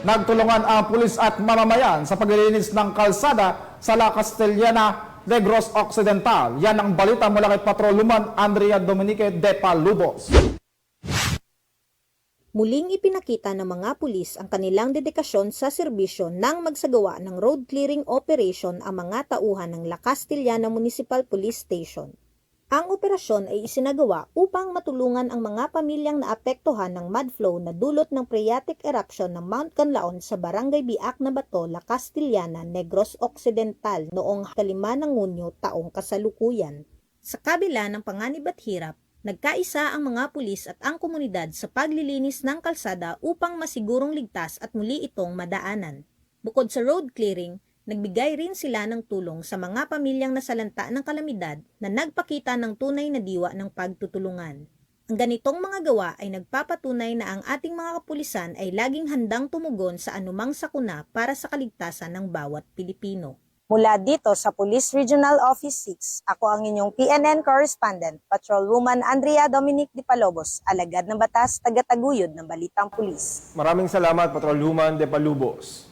Nagtulungan ang pulis at mamamayan sa paglilinis ng kalsada sa La Castellana, Negros Occidental. Yan ang balita mula kay Patrolwoman Andrea Dominique de Palubos. Muling ipinakita ng mga pulis ang kanilang dedikasyon sa serbisyo nang magsagawa ng road clearing operation ang mga tauhan ng La Castellana Municipal Police Station. Ang operasyon ay isinagawa upang matulungan ang mga pamilyang naapektuhan ng mudflow na dulot ng phreatic eruption ng Mount Canlaon sa Barangay Biak na Bato, La Castellana, Negros Occidental noong 5 ng Hunyo taong kasalukuyan. Sa kabila ng panganib at hirap, nagkaisa ang mga pulis at ang komunidad sa paglilinis ng kalsada upang masigurong ligtas at muli itong madaanan. Bukod sa road clearing, nagbigay rin sila ng tulong sa mga pamilyang nasalanta ng kalamidad na nagpakita ng tunay na diwa ng pagtutulungan. Ang ganitong mga gawa ay nagpapatunay na ang ating mga kapulisan ay laging handang tumugon sa anumang sakuna para sa kaligtasan ng bawat Pilipino. Mula dito sa Police Regional Office 6, ako ang inyong PNN Correspondent, Patrolwoman Andrea Dominique de Palubos, alagad ng batas, tagataguyod ng Balitang Pulis. Maraming salamat, Patrolwoman de Palubos.